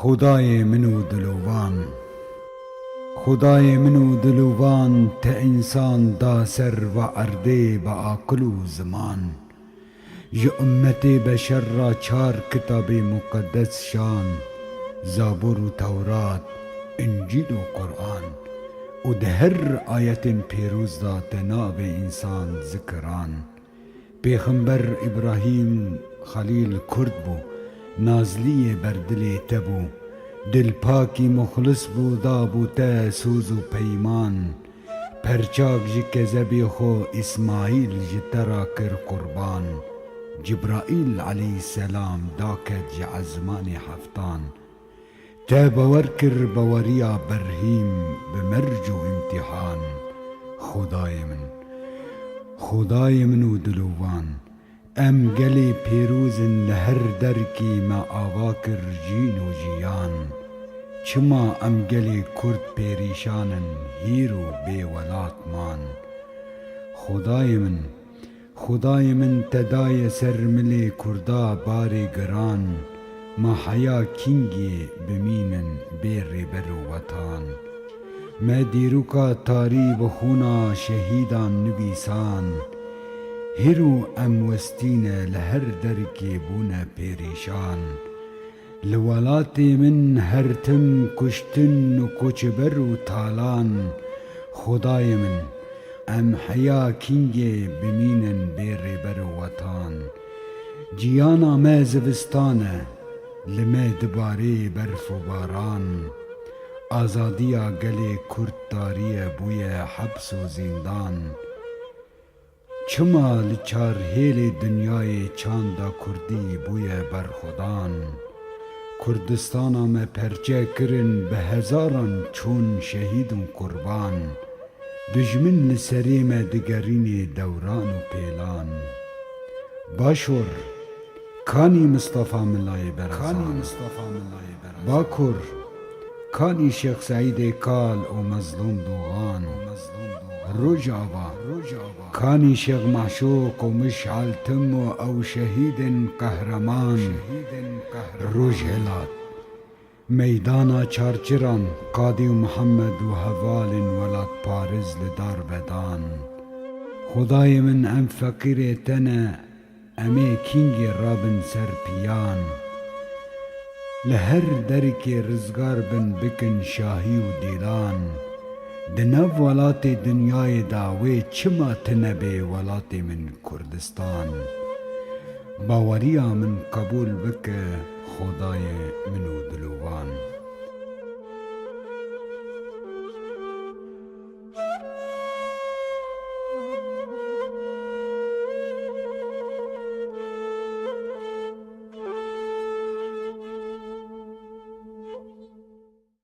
خدای من و دلوان، خدای من و دلوان ته انسان دا سر و عرضه با عقل و زمان. ی امت بشر را 4 کتاب مقدس شان، زبور و تورات، انجیل و قرآن. و ده هر آیت پیروز دا تناب انسان ذکران. پیغمبر ابراهیم خلیل کرد بو، نازلی بر دل تبو. دل پاکی مخلص بو دا بو ته سوز و پیمان. پرچاک جی کذبی خو اسماعیل جی ترا کر قربان. جبرائیل علیه السلام دا کد جی عزمان حفتان. ته باور کر باوریا برهیم بمرج و امتحان. خدای من و دلوان، ام گلی پیروزن لهر درکی ما آوا کر جین و جیان. چما ام گلی کرد پیریشانن هیرو بی ولات مان. خدای من تدای سر ملی کردا باری گران. ما حیا کینگی بمینن بیر بر وطان. ما دیروکا تاری بخونا شهیدان نبیسان. هیرو ام وستین لهر درکی بونه پیریشان. لولات من هر تم کشتن و کچبر و تالان. خدای من ام حیا کینگی بمینن بیر بر وطان. جیانا ما زوستانه لما دباری برف و باران. آزادیا گلی کرد تاریه بوی حبس و زندان. چما لچار هیل دنیای چاندا کردی بوی برخودان. کردستانا میں پرچه کرن به هزاران چون شهید و قربان. دجمن لسریم دگرین دوران و پیلان. باشور کانی مصطفى ملای برزان. باکر کانی شیخ سعید کال و مظلوم دوغان. رجعوا کانی شیخ معشوق و مشعل تم او شهید قهرمان. رجهلات میدانا چارچران قادی و محمد و حوال ولاد پارز لدار بدان. خدای من ام فقیر تنه امی کینگی رابن سر پیان. لهر درکی رزگار بن بکن شاهی و دیلان. دنو ولات دنیای داوی چما تنبی ولات من کردستان. باوریا من قبول بک خدای منو دل